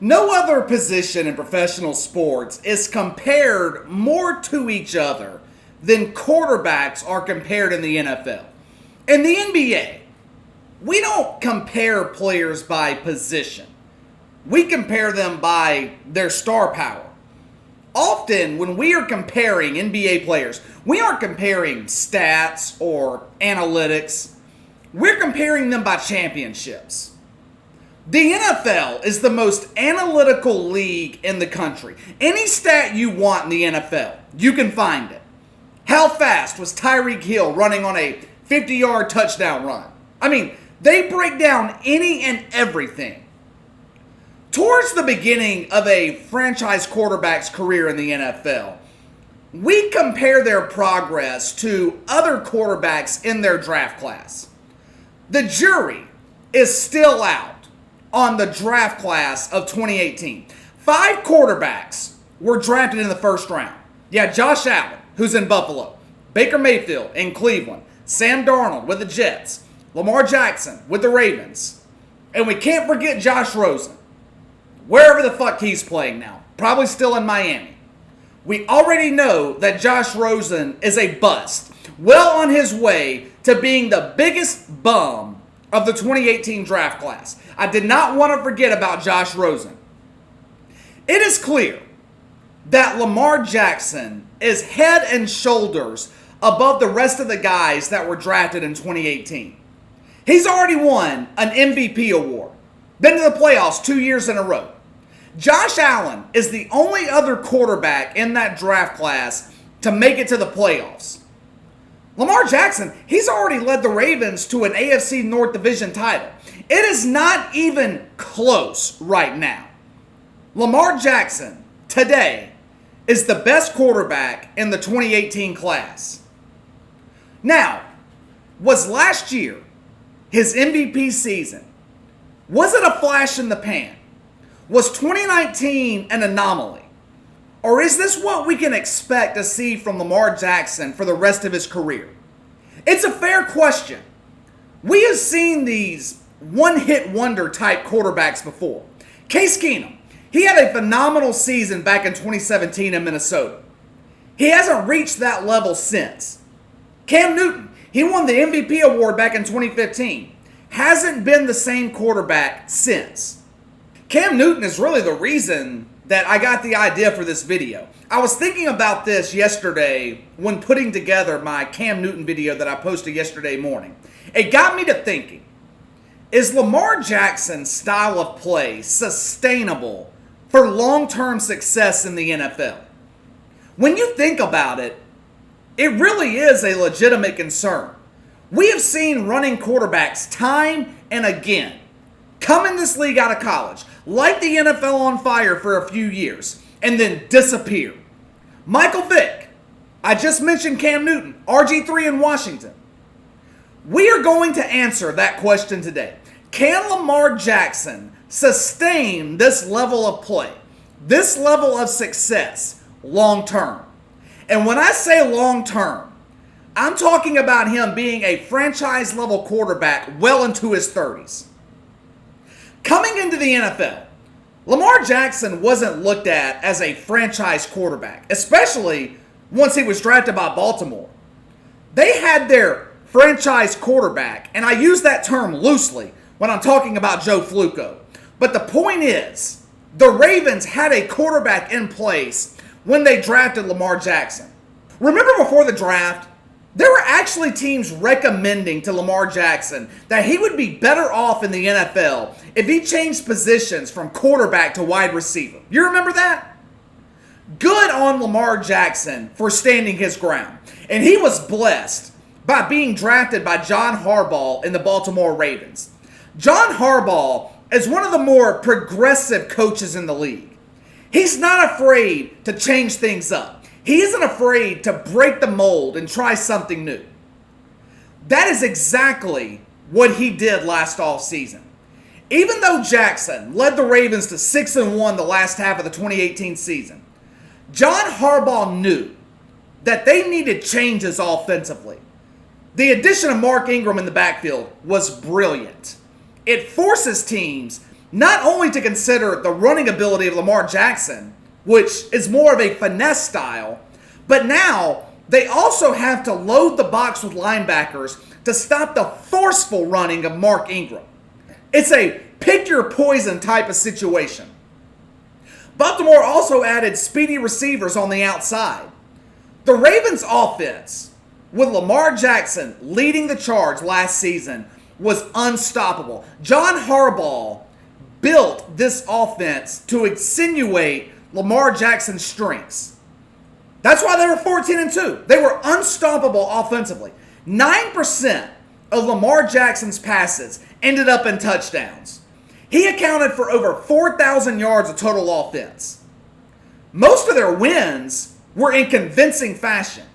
No other position in professional sports is compared more to each other than quarterbacks are compared in the NFL. In the NBA, we don't compare players by position. We compare them by their star power. Often, when we are comparing NBA players, we aren't comparing stats or analytics. We're comparing them by championships. The NFL is the most analytical league in the country. Any stat you want in the NFL, you can find it. How fast was Tyreek Hill running on a 50-yard touchdown run? I mean, they break down any and everything. Towards the beginning of a franchise quarterback's career in the NFL, we compare their progress to other quarterbacks in their draft class. The jury is still out on the draft class of 2018. 5 quarterbacks were drafted in the first round. Yeah, Josh Allen, who's in Buffalo, Baker Mayfield in Cleveland, Sam Darnold with the Jets, Lamar Jackson with the Ravens, and we can't forget Josh Rosen, wherever the fuck he's playing now, probably still in Miami. We already know that Josh Rosen is a bust, well on his way to being the biggest bum of the 2018 draft class. I did not want to forget about Josh Rosen. It is clear that Lamar Jackson is head and shoulders above the rest of the guys that were drafted in 2018. He's already won an MVP award, been to the playoffs 2 years in a row. Josh Allen is the only other quarterback in that draft class to make it to the playoffs. Lamar Jackson, he's already led the Ravens to an AFC North Division title. It is not even close right now. Lamar Jackson, today, is the best quarterback in the 2018 class. Now, was last year his MVP season? Was it a flash in the pan? Was 2019 an anomaly? Or is this what we can expect to see from Lamar Jackson for the rest of his career? It's a fair question. We have seen these one-hit wonder type quarterbacks before. Case Keenum, he had a phenomenal season back in 2017 in Minnesota. He hasn't reached that level since. Cam Newton, he won the MVP award back in 2015. Hasn't been the same quarterback since. Cam Newton is really the reason that I got the idea for this video. I was thinking about this yesterday when putting together my Cam Newton video that I posted yesterday morning. It got me to thinking, is Lamar Jackson's style of play sustainable for long-term success in the NFL? When you think about it, it really is a legitimate concern. We have seen running quarterbacks time and again come in this league out of college, light the NFL on fire for a few years, and then disappear. Michael Vick, I just mentioned Cam Newton, RG3 in Washington. We are going to answer that question today. Can Lamar Jackson sustain this level of play, this level of success long term? And when I say long term, I'm talking about him being a franchise level quarterback well into his 30s. Coming into the NFL, Lamar Jackson wasn't looked at as a franchise quarterback, especially once he was drafted by Baltimore. They had their franchise quarterback, and I use that term loosely when I'm talking about Joe Flacco. But the point is, the Ravens had a quarterback in place when they drafted Lamar Jackson. Remember before the draft, there were actually teams recommending to Lamar Jackson that he would be better off in the NFL if he changed positions from quarterback to wide receiver. You remember that? Good on Lamar Jackson for standing his ground. And he was blessed by being drafted by John Harbaugh in the Baltimore Ravens. John Harbaugh is one of the more progressive coaches in the league. He's not afraid to change things up. He isn't afraid to break the mold and try something new. That is exactly what he did last offseason. Even though Jackson led the Ravens to 6-1 the last half of the 2018 season, John Harbaugh knew that they needed changes offensively. The addition of Mark Ingram in the backfield was brilliant. It forces teams not only to consider the running ability of Lamar Jackson, which is more of a finesse style, but now they also have to load the box with linebackers to stop the forceful running of Mark Ingram. It's a pick your poison type of situation. Baltimore also added speedy receivers on the outside. The Ravens' offense, with Lamar Jackson leading the charge last season, was unstoppable. John Harbaugh built this offense to insinuate Lamar Jackson's strengths. That's why they were 14-2. They were unstoppable offensively. 9% of Lamar Jackson's passes ended up in touchdowns. He accounted for over 4,000 yards of total offense. Most of their wins were in convincing fashion.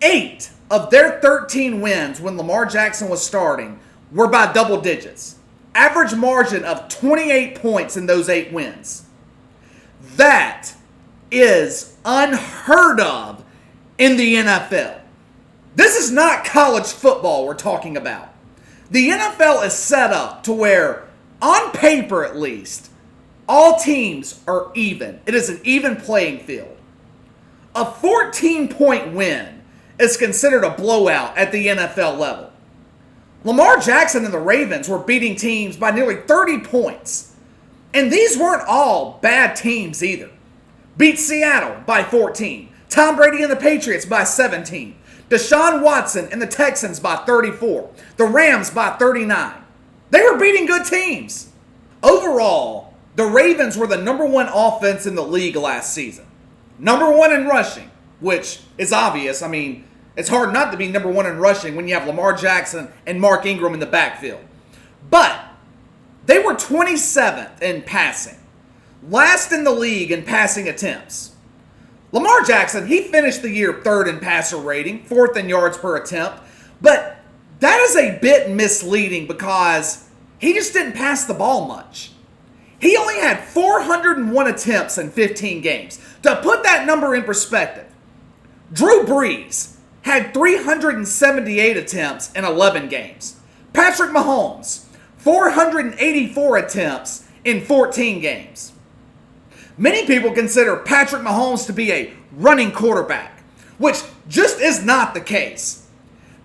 8 of their 13 wins when Lamar Jackson was starting were by double digits. Average margin of 28 points in those 8 wins. That is unheard of in the NFL. This is not college football we're talking about. The NFL is set up to where, on paper at least, all teams are even. It is an even playing field. A 14-point win is considered a blowout at the NFL level. Lamar Jackson and the Ravens were beating teams by nearly 30 points. And these weren't all bad teams either. Beat Seattle by 14. Tom Brady and the Patriots by 17. Deshaun Watson and the Texans by 34. The Rams by 39. They were beating good teams. Overall, the Ravens were the number 1 offense in the league last season. Number 1 in rushing, which is obvious. I mean, it's hard not to be number 1 in rushing when you have Lamar Jackson and Mark Ingram in the backfield. But they were 27th in passing. Last in the league in passing attempts. Lamar Jackson, he finished the year 3rd in passer rating, 4th in yards per attempt. But that is a bit misleading because he just didn't pass the ball much. He only had 401 attempts in 15 games. To put that number in perspective, Drew Brees had 378 attempts in 11 games. Patrick Mahomes, 484 attempts in 14 games. Many people consider Patrick Mahomes to be a running quarterback, which just is not the case.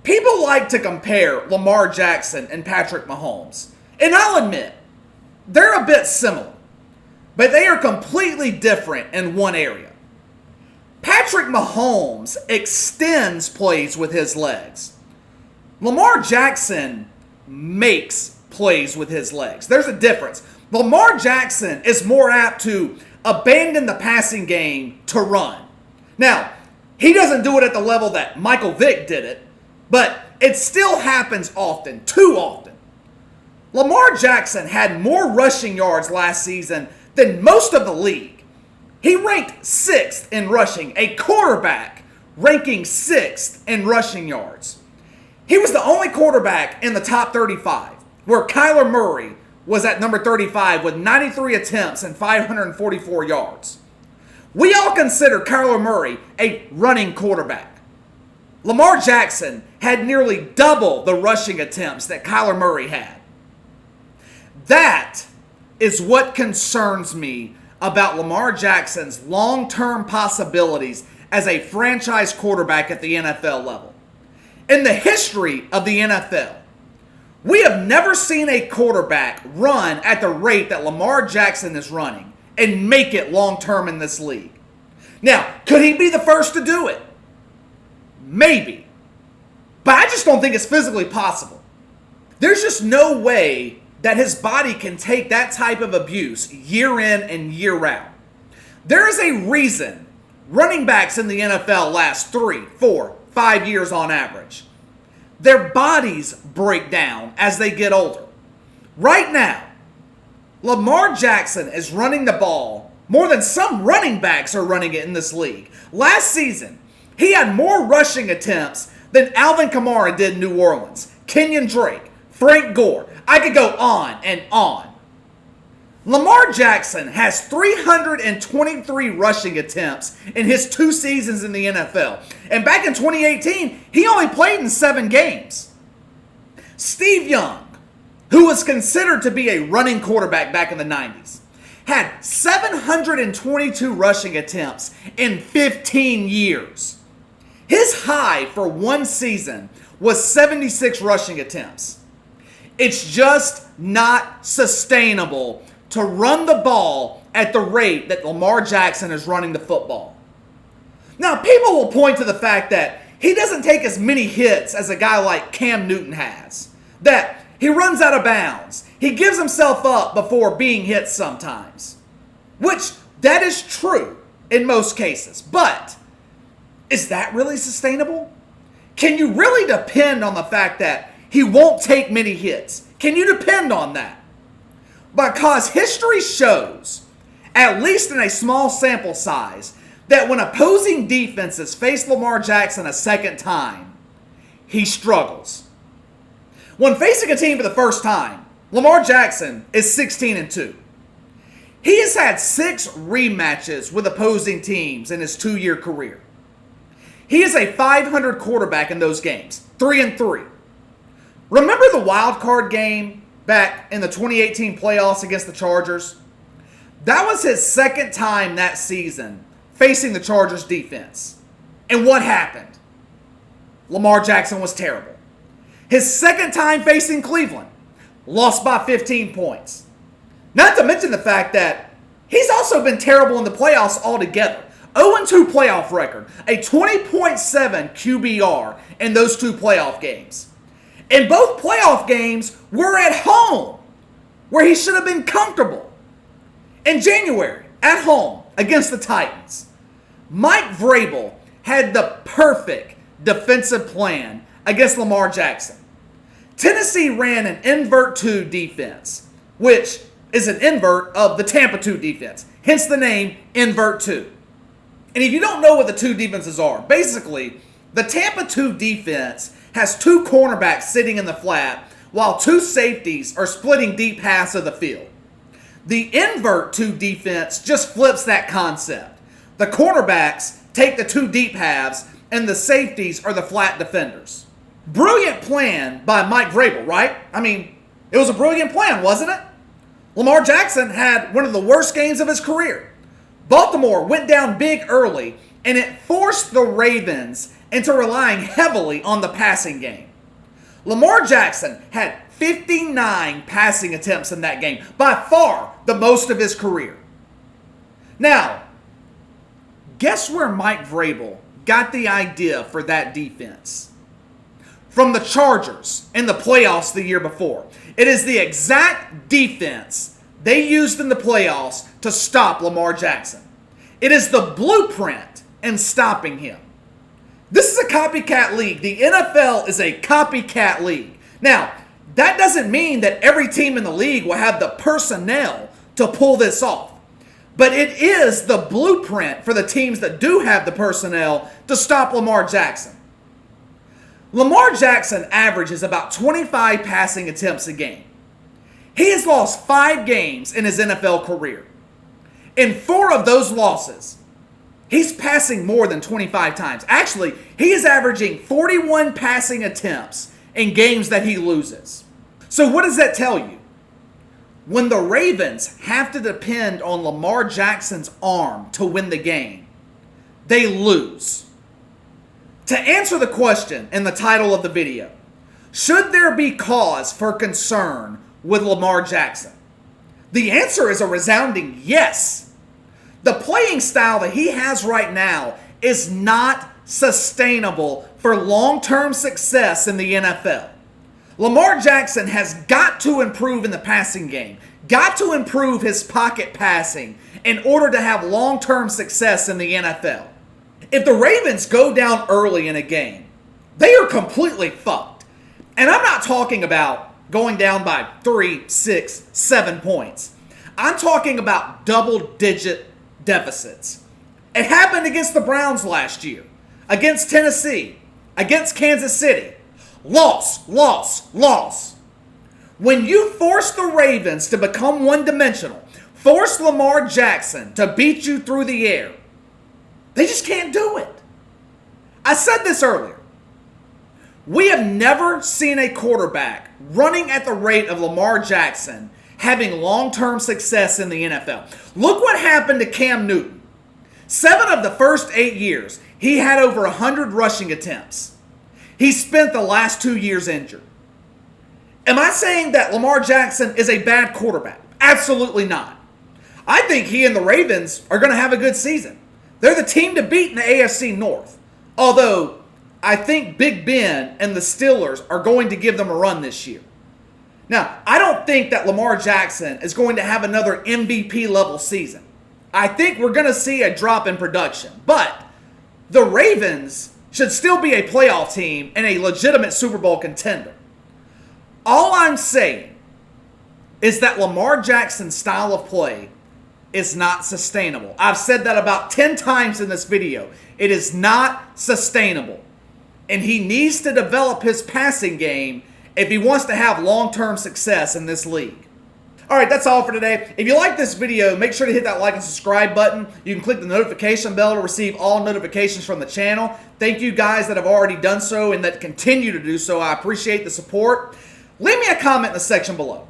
People like to compare Lamar Jackson and Patrick Mahomes. And I'll admit, they're a bit similar, but they are completely different in one area. Patrick Mahomes extends plays with his legs. Lamar Jackson makes plays with his legs. There's a difference. Lamar Jackson is more apt to abandon the passing game to run. Now, he doesn't do it at the level that Michael Vick did it, but it still happens often, too often. Lamar Jackson had more rushing yards last season than most of the league. He ranked 6th in rushing, a quarterback ranking 6th in rushing yards. He was the only quarterback in the top 35, where Kyler Murray was at number 35 with 93 attempts and 544 yards. We all consider Kyler Murray a running quarterback. Lamar Jackson had nearly double the rushing attempts that Kyler Murray had. That is what concerns me about Lamar Jackson's long-term possibilities as a franchise quarterback at the NFL level. In the history of the NFL, we have never seen a quarterback run at the rate that Lamar Jackson is running and make it long-term in this league. Now, could he be the first to do it? Maybe. But I just don't think it's physically possible. There's just no way that his body can take that type of abuse year in and year out. There is a reason running backs in the NFL last 3, 4, 5 years on average. Their bodies break down as they get older. Right now, Lamar Jackson is running the ball more than some running backs are running it in this league. Last season, he had more rushing attempts than Alvin Kamara did in New Orleans, Kenyon Drake, Frank Gore. I could go on and on. Lamar Jackson has 323 rushing attempts in his 2 seasons in the NFL. And back in 2018, he only played in 7 games. Steve Young, who was considered to be a running quarterback back in the 90s, had 722 rushing attempts in 15 years. His high for one season was 76 rushing attempts. It's just not sustainable to run the ball at the rate that Lamar Jackson is running the football. Now, people will point to the fact that he doesn't take as many hits as a guy like Cam Newton has, that he runs out of bounds, he gives himself up before being hit sometimes, which that is true in most cases. But is that really sustainable? Can you really depend on the fact that he won't take many hits? Can you depend on that? Because history shows, at least in a small sample size, that when opposing defenses face Lamar Jackson a second time, he struggles. When facing a team for the first time, Lamar Jackson is 16-2. He has had 6 rematches with opposing teams in his 2-year career. He is a .500 quarterback in those games, 3-3. Remember the wild card game back in the 2018 playoffs against the Chargers? That was his second time that season facing the Chargers defense. And what happened? Lamar Jackson was terrible. His second time facing Cleveland, lost by 15 points. Not to mention the fact that he's also been terrible in the playoffs altogether. 0-2 playoff record, a 20.7 QBR in those 2 playoff games. And both playoff games were at home, where he should have been comfortable. In January, at home, against the Titans, Mike Vrabel had the perfect defensive plan against Lamar Jackson. Tennessee ran an invert 2 defense, which is an invert of the Tampa 2 defense, hence the name invert 2. And if you don't know what the 2 defenses are, basically, the Tampa 2 defense has 2 cornerbacks sitting in the flat while 2 safeties are splitting deep halves of the field. The invert 2 defense just flips that concept. The cornerbacks take the 2 deep halves and the safeties are the flat defenders. Brilliant plan by Mike Vrabel, right? I mean, it was a brilliant plan, wasn't it? Lamar Jackson had one of the worst games of his career. Baltimore went down big early, and it forced the Ravens into relying heavily on the passing game. Lamar Jackson had 59 passing attempts in that game, by far the most of his career. Now, guess where Mike Vrabel got the idea for that defense? From the Chargers in the playoffs the year before. It is the exact defense they used in the playoffs to stop Lamar Jackson. It is the blueprint in stopping him. This is a copycat league. The NFL is a copycat league. Now, that doesn't mean that every team in the league will have the personnel to pull this off. But it is the blueprint for the teams that do have the personnel to stop Lamar Jackson. Lamar Jackson averages about 25 passing attempts a game. He has lost 5 games in his NFL career. In 4 of those losses, he's passing more than 25 times. Actually, he is averaging 41 passing attempts in games that he loses. So what does that tell you? When the Ravens have to depend on Lamar Jackson's arm to win the game, they lose. To answer the question in the title of the video, should there be cause for concern with Lamar Jackson? The answer is a resounding yes. The playing style that he has right now is not sustainable for long-term success in the NFL. Lamar Jackson has got to improve in the passing game, got to improve his pocket passing in order to have long-term success in the NFL. If the Ravens go down early in a game, they are completely fucked. And I'm not talking about going down by 3, 6, 7 points. I'm talking about double-digit deficits. It happened against the Browns last year, against Tennessee, against Kansas City. Loss, loss, loss. When you force the Ravens to become one-dimensional, force Lamar Jackson to beat you through the air, they just can't do it. I said this earlier. We have never seen a quarterback running at the rate of Lamar Jackson having long-term success in the NFL. Look what happened to Cam Newton. 7 of the first 8 years, he had over 100 rushing attempts. He spent the last 2 years injured. Am I saying that Lamar Jackson is a bad quarterback? Absolutely not. I think he and the Ravens are going to have a good season. They're the team to beat in the AFC North. Although, I think Big Ben and the Steelers are going to give them a run this year. Now, I don't think that Lamar Jackson is going to have another MVP level season. I think we're going to see a drop in production. But the Ravens should still be a playoff team and a legitimate Super Bowl contender. All I'm saying is that Lamar Jackson's style of play is not sustainable. I've said that about 10 times in this video. It is not sustainable. And he needs to develop his passing game if he wants to have long-term success in this league. Alright, that's all for today. If you like this video, make sure to hit that like and subscribe button. You can click the notification bell to receive all notifications from the channel. Thank you guys that have already done so and that continue to do so. I appreciate the support. Leave me a comment in the section below.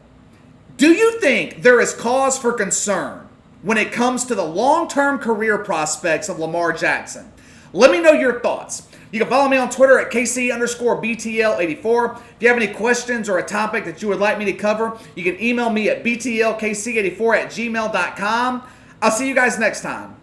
Do you think there is cause for concern when it comes to the long-term career prospects of Lamar Jackson? Let me know your thoughts. You can follow me on Twitter at KC_BTL84. If you have any questions or a topic that you would like me to cover, you can email me at BTLKC84@gmail.com. I'll see you guys next time.